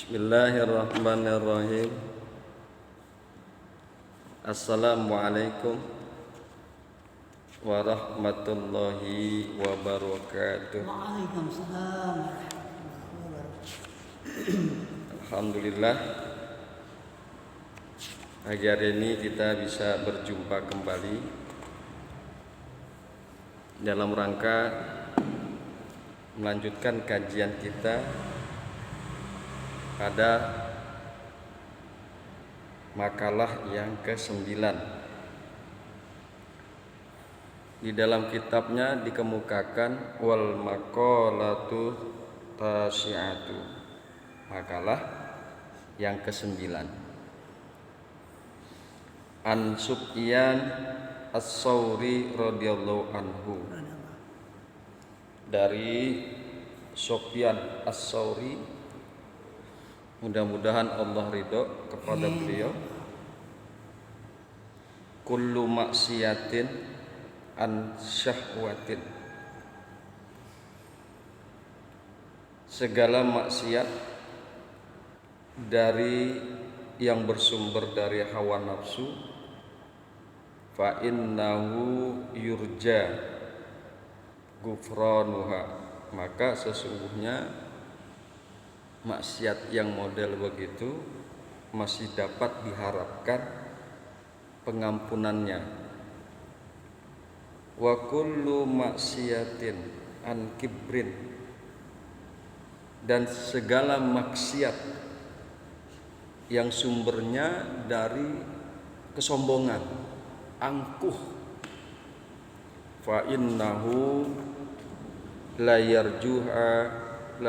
Bismillahirrahmanirrahim. Assalamualaikum warahmatullahi wabarakatuh. Waalaikumsalam. Alhamdulillah, pagi hari ini kita bisa berjumpa kembali dalam rangka melanjutkan kajian kita pada makalah yang ke-9. Di dalam kitabnya dikemukakan wal maqalatu tasi'atu, makalah yang ke-9. An Sufyan As-Tsauri radhiyallahu anhu, dari Sufyan As-Tsauri, mudah-mudahan Allah ridho kepada beliau. Kullu maksiatin an syahwatin, segala maksiat dari yang bersumber dari hawa nafsu, fa innahu yurja gufranuha, maka sesungguhnya maksiat yang model begitu masih dapat diharapkan pengampunannya. Wa kullu maksiatin an kibrin, dan segala maksiat yang sumbernya dari kesombongan, angkuh, fa innahu la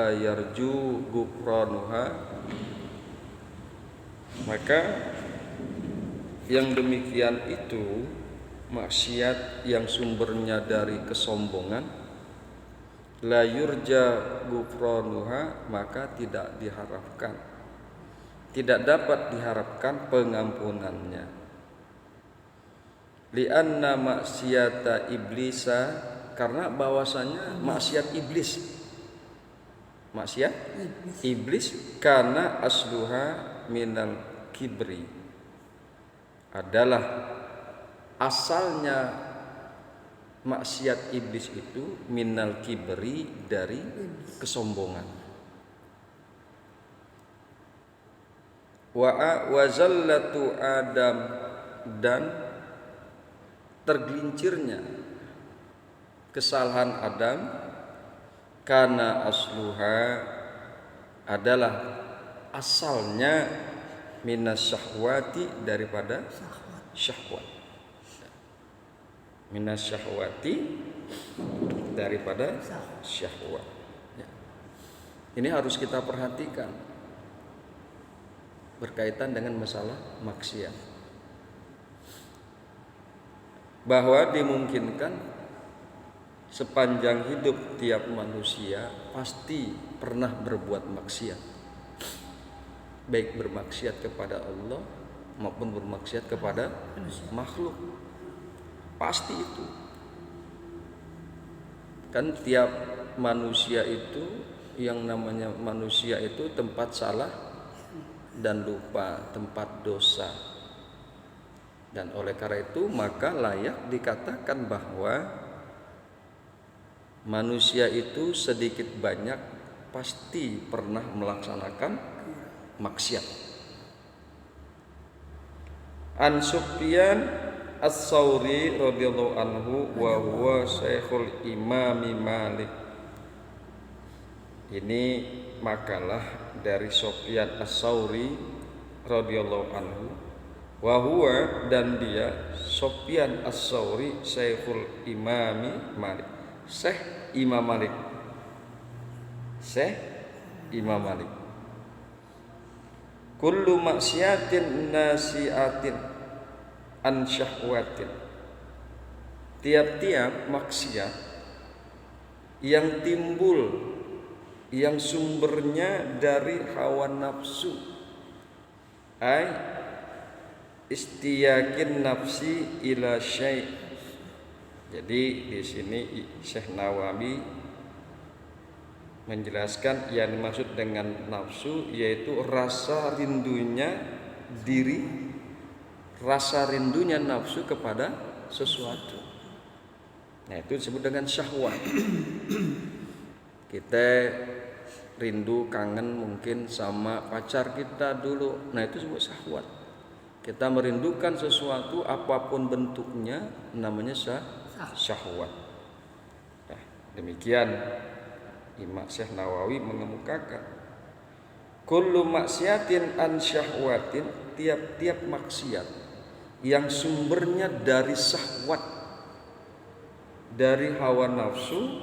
yarju gufranuha, maka yang demikian itu maksiat yang sumbernya dari kesombongan, la yurja gufranuha, maka tidak diharapkan, tidak dapat diharapkan pengampunannya. Lianna maksiata iblisa, karena bahwasanya maksiat iblis karena asluha minal kibri, adalah asalnya maksiat iblis itu minal kibri, dari kesombongan. Wa zallatu Adam, dan tergelincirnya kesalahan Adam, karena asluha, adalah asalnya minas syahwati, daripada syahwat, minas syahwati, daripada syahwat. Ini harus kita perhatikan berkaitan dengan masalah maksiat, bahwa dimungkinkan sepanjang hidup tiap manusia pasti pernah berbuat maksiat, baik bermaksiat kepada Allah maupun bermaksiat kepada makhluk. Pasti itu kan, tiap manusia itu, yang namanya manusia itu tempat salah dan lupa, tempat dosa. Dan oleh karena itu maka layak dikatakan bahwa manusia itu sedikit banyak pasti pernah melaksanakan maksiat. An Sufyan As-Tsauri radhiyallahu anhu wa huwa syekhul Imam Malik. Ini makalah dari Sufyan As-Tsauri radhiyallahu anhu, wa huwa, dan dia Sufyan As-Tsauri syekhul Imam Malik, Syekh Imam Malik, Syekh Imam Malik. Kullu maksiatin nasiatin an syahwatin, tiap-tiap maksiat yang timbul, yang sumbernya dari hawa nafsu, ai istiyakin nafsi ila syai'. Jadi di sini Syekh Nawawi menjelaskan yang dimaksud dengan nafsu yaitu rasa rindunya diri, rasa rindunya nafsu kepada sesuatu. Nah, itu disebut dengan syahwat. Kita rindu, kangen mungkin sama pacar kita dulu. Nah, itu disebut syahwat. Kita merindukan sesuatu apapun bentuknya, namanya syahwat. Nah, demikian Imam Syekh Nawawi mengemukakan kullu maksiatin an syahwatin, tiap-tiap maksiat yang sumbernya dari syahwat, dari hawa nafsu,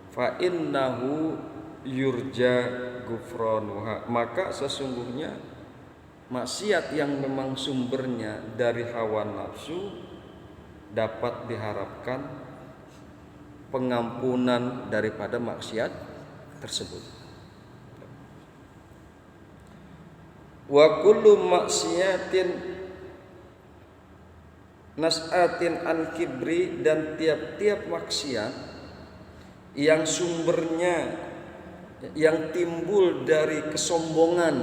fa innahu yurja gufranuha, maka sesungguhnya maksiat yang memang sumbernya dari hawa nafsu dapat diharapkan pengampunan daripada maksiat tersebut. Wa kullu maksiatin nas'atin an kibri, dan tiap-tiap maksiat yang sumbernya, yang timbul dari kesombongan,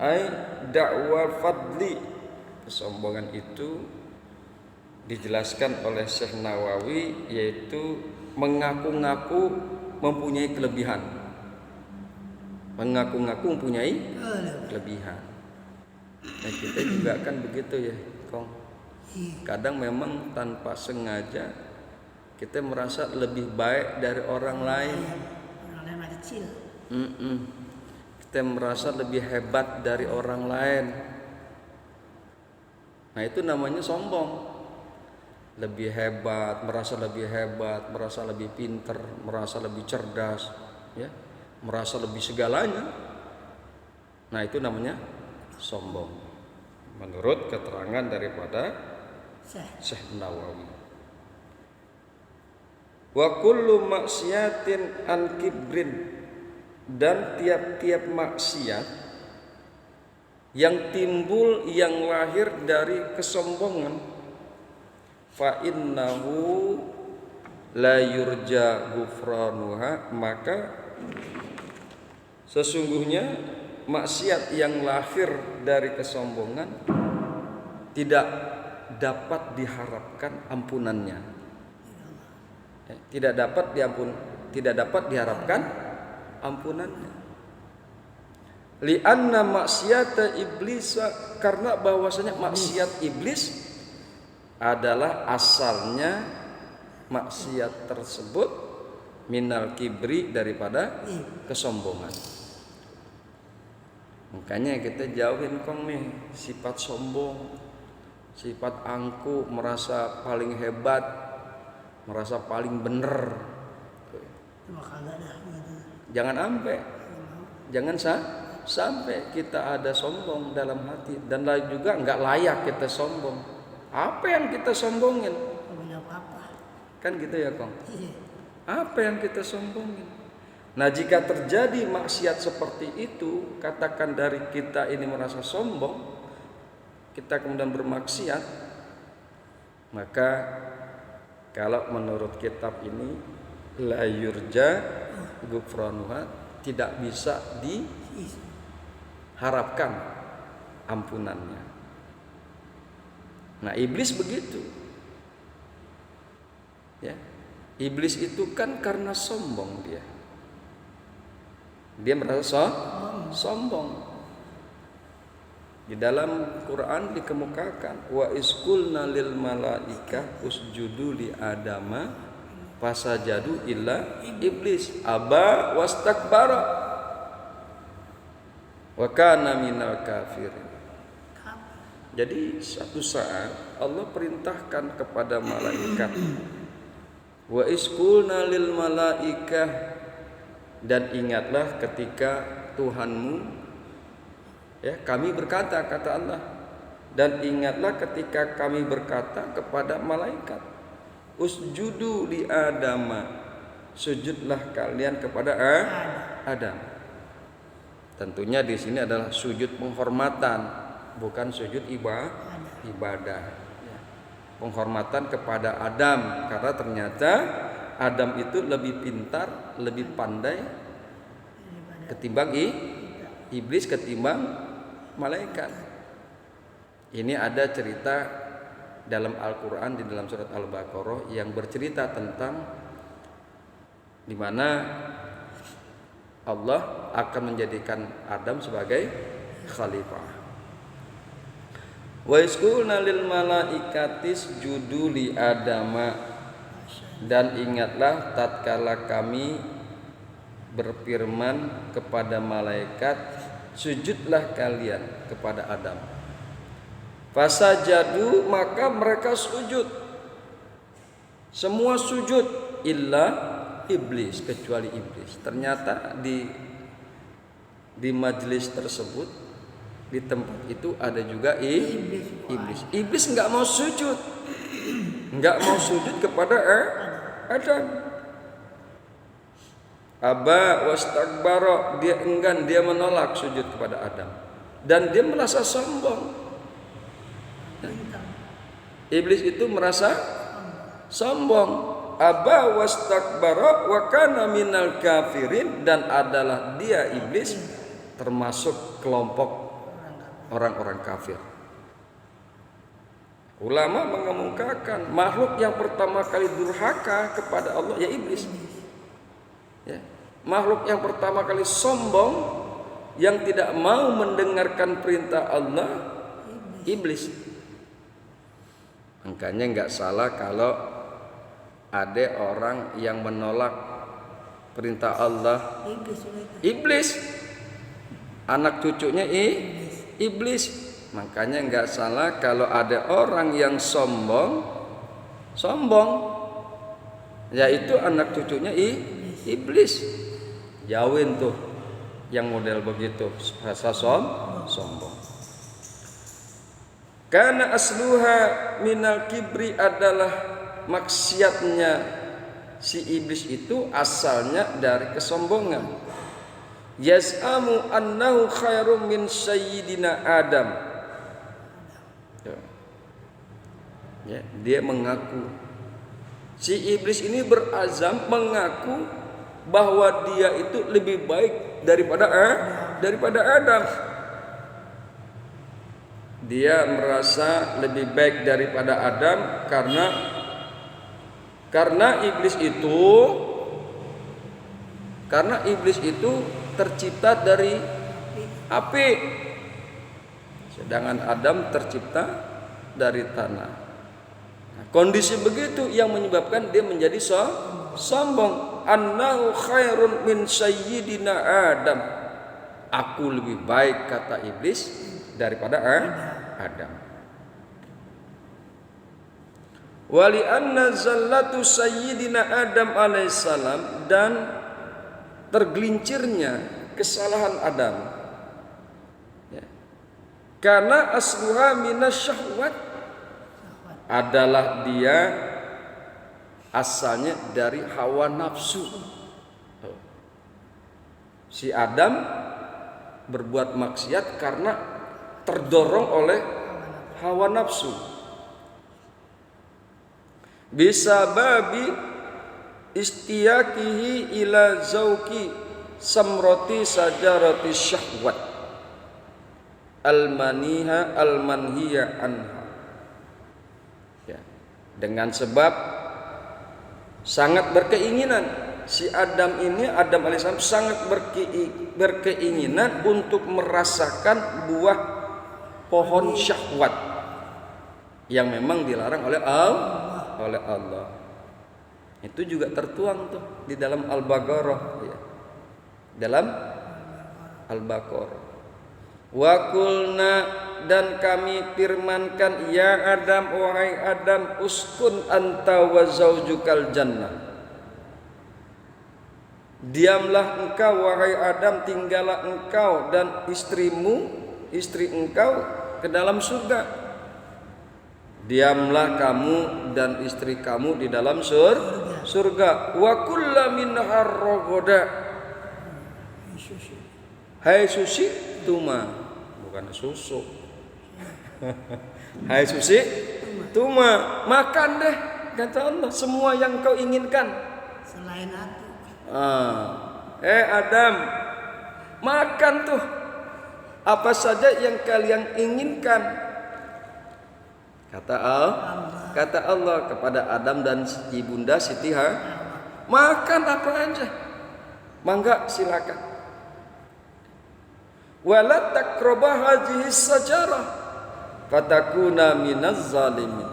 ai da'wa fadli, kesombongan itu dijelaskan oleh Syekh Nawawi yaitu mengaku-ngaku mempunyai kelebihan. Mengaku-ngaku mempunyai kelebihan. Nah, kita juga kan begitu ya, Kong. Kadang memang tanpa sengaja kita merasa lebih baik dari orang lain. Orang lain masih kecil. Kita merasa lebih hebat dari orang lain. Nah, itu namanya sombong. Lebih hebat, merasa lebih pinter, merasa lebih cerdas, ya, merasa lebih segalanya. Nah, itu namanya sombong. Menurut keterangan daripada Syekh Nawawi. Wa kullu maksiatin an kibrin, dan tiap-tiap maksiat yang timbul, yang lahir dari kesombongan, fa innahu la yurja gufranuha, maka sesungguhnya maksiat yang lahir dari kesombongan tidak dapat diharapkan ampunannya. Tidak dapat diharapkan ampunannya. Li'anna maksiata iblisa, karena bahwasanya maksiat iblis adalah asalnya maksiat tersebut minal kibri, daripada kesombongan. Makanya kita jauhin Kong nih sifat sombong, sifat angkuh, merasa paling hebat, merasa paling bener. Jangan sampai kita ada sombong dalam hati, dan juga nggak layak kita sombong. Apa yang kita sombongin? Kan gitu ya, Kong. Apa yang kita sombongin? Nah, jika terjadi maksiat seperti itu, katakan dari kita ini merasa sombong, kita kemudian bermaksiat, maka kalau menurut kitab ini la yurja gufranuha, tidak bisa diharapkan ampunannya. Nah, iblis begitu. Ya. Iblis itu kan karena sombong dia. Dia merasa sombong. Di dalam Quran dikemukakan wa isqulna lil malaika usjudu li adama fasajadu illa iblis aba wastakbara wa kana minal kafirin. Jadi suatu saat Allah perintahkan kepada malaikat, wa isqulna lil malaikah, dan ingatlah ketika Tuhanmu, ya, kami berkata, kata Allah, dan ingatlah ketika kami berkata kepada malaikat, usjudu li adama, sujudlah kalian kepada Adam. Tentunya di sini adalah sujud penghormatan, bukan sujud ibadah. Penghormatan kepada Adam, karena ternyata Adam itu lebih pintar, lebih pandai ketimbang iblis, ketimbang malaikat. Ini ada cerita dalam Al-Quran di dalam surat Al-Baqarah yang bercerita tentang di mana Allah akan menjadikan Adam sebagai khalifah. Wa isqulna lil malaikatis judu li Adama, dan ingatlah tatkala kami berfirman kepada malaikat, sujudlah kalian kepada Adam. Fasajadu, maka mereka sujud, semua sujud, illa iblis, kecuali iblis. Ternyata di majelis tersebut, di tempat itu ada juga iblis. Iblis nggak mau sujud, kepada Adam. Aba wastakbara, dia enggan, dia menolak sujud kepada Adam, dan dia merasa sombong. Iblis itu merasa sombong. Aba wastakbara wa kana minal kafirin, dan adalah dia iblis termasuk kelompok orang-orang kafir. Ulama mengemukakan makhluk yang pertama kali durhaka kepada Allah ya iblis. Ya. Makhluk yang pertama kali sombong, yang tidak mau mendengarkan perintah Allah, iblis. Makanya nggak salah kalau ada orang yang menolak perintah Allah, iblis. Anak cucunya iblis. Makanya nggak salah kalau ada orang yang sombong, yaitu anak cucunya iblis. Jauhin tuh yang model begitu, rasa sombong. Karena asluha minal kibri, adalah maksiatnya si iblis itu asalnya dari kesombongan. Yaz'amu annahu khairum min sayyidina Adam. Ya, dia mengaku, si iblis ini berazam mengaku bahwa dia itu lebih baik daripada Adam. Dia merasa lebih baik daripada Adam karena iblis itu tercipta dari api, sedangkan Adam tercipta dari tanah. Nah, kondisi begitu yang menyebabkan dia menjadi sombong. Annahu khairun min sayyidina Adam. Aku lebih baik, kata iblis, daripada Adam. Wali anna zallatu sayyidina Adam alaihissalam, dan tergelincirnya kesalahan Adam, ya, karena asluha minasyahwat, adalah dia asalnya dari hawa nafsu. Si Adam berbuat maksiat karena terdorong oleh hawa nafsu. Bisa babi istiyakihi ila zauki samroti sajarati syahwat al-manhiya anha. Ya, dengan sebab sangat berkeinginan si Adam alaihissalam sangat berkeinginan untuk merasakan buah pohon syahwat yang memang dilarang oleh Allah. Itu juga tertuang tuh di dalam Al-Baqarah, ya. Dalam Al-Baqarah. Wa qulna, dan kami firmankan, ya Adam, wahai Adam, uskun anta wa zaujukal jannah. Diamlah engkau wahai Adam, tinggallah engkau dan istri engkau ke dalam surga. Diamlah kamu dan istri kamu di dalam surga. Wa kulla minha ragada. Hai susi tuma, bukan susu. Hai susi tuma, makan deh, kata Allah, semua yang kau inginkan. Selain aku. Adam, makan tuh apa saja yang kalian inginkan. Kata Allah kepada Adam dan ibunda Siti Hawa, makan apa aja, mangga silakan. Wala taqrabah hadhihi sajarah fatakuna minaz zalimin.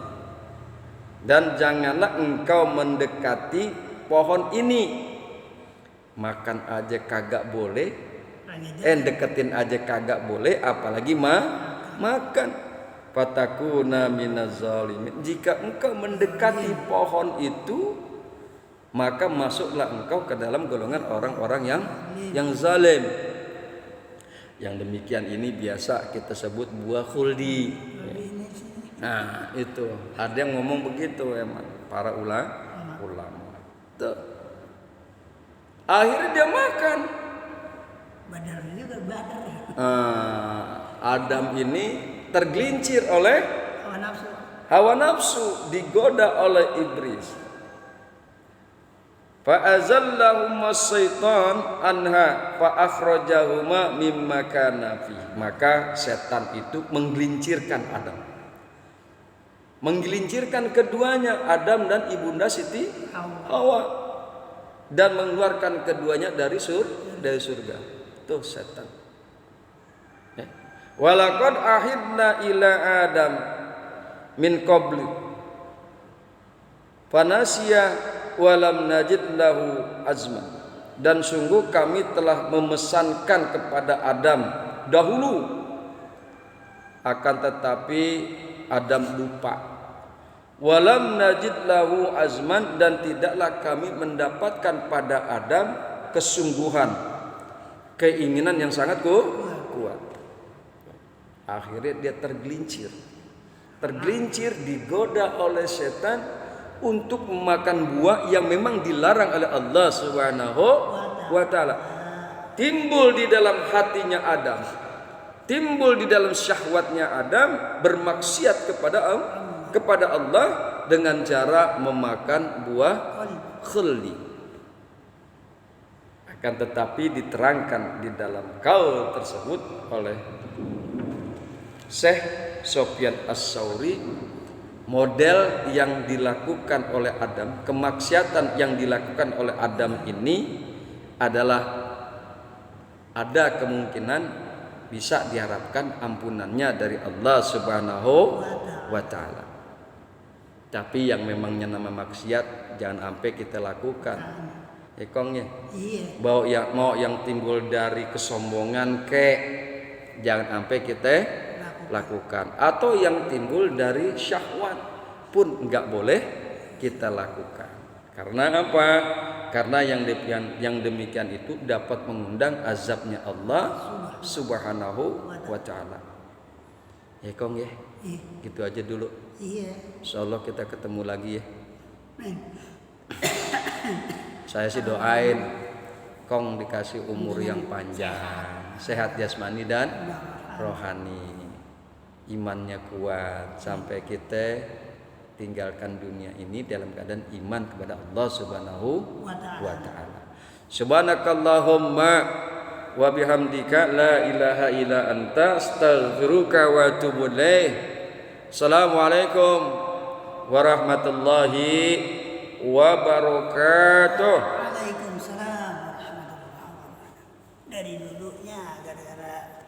Dan janganlah engkau mendekati pohon ini. Makan aja kagak boleh, deketin aja kagak boleh, apalagi makan. Fatakuna minaz zalimin. Jika engkau mendekati pohon itu, maka masuklah engkau ke dalam golongan orang-orang yang zalim. Yang demikian ini biasa kita sebut buah khuldi. Nah, itu ada yang ngomong begitu emang para ulama. Tuh. Akhirnya dia makan. Badar juga badar. Adam ini tergelincir oleh Hawa nafsu. hawa nafsu, digoda oleh iblis. Fa'azallahuma syaitan anha fa'akhrajahuma mimma kana fi. Maka setan itu menggelincirkan Adam. Menggelincirkan keduanya, Adam dan ibunda Siti Hawa, dan mengeluarkan keduanya dari surga. Tuh setan. Walaqad ahidna ila Adam min qabli fanasiya walam najid lahu azman. Dan sungguh kami telah memesankan kepada Adam dahulu, akan tetapi Adam lupa. Walam najid lahu azman, dan tidaklah kami mendapatkan pada Adam kesungguhan, keinginan yang sangat kuat. Akhirnya dia tergelincir, digoda oleh setan untuk memakan buah yang memang dilarang oleh Allah Subhanahu wa taala. Timbul di dalam hatinya Adam, timbul di dalam syahwatnya Adam bermaksiat kepada Allah dengan cara memakan buah khuldi. Akan tetapi diterangkan di dalam qaul tersebut oleh Syekh Sofyan As-Sauri, model yang dilakukan oleh Adam, kemaksiatan yang dilakukan oleh Adam ini adalah ada kemungkinan bisa diharapkan ampunannya dari Allah Subhanahu wa taala. Tapi yang memangnya nama maksiat jangan sampai kita lakukan. Ekongnya. Iya. Mau yang timbul dari kesombongan jangan sampai kita lakukan, atau yang timbul dari syahwat pun enggak boleh kita lakukan. Karena apa? Karena yang demikian itu dapat mengundang azabnya Allah Subhanahu wa taala. Ya Kong ya. Gitu aja dulu. Iya. Insyaallah kita ketemu lagi ya. Saya sih doain Kong dikasih umur yang panjang, sehat jasmani dan rohani. Imannya kuat sampai kita tinggalkan dunia ini dalam keadaan iman kepada Allah Subhanahu wa taala. Subhanakallahumma wa bihamdika la ilaha illa anta astaghfiruka wa atubu ilaik. Assalamualaikum warahmatullahi wabarakatuh. Waalaikumsalam warahmatullahi wabarakatuh. Dari dulunya gara-gara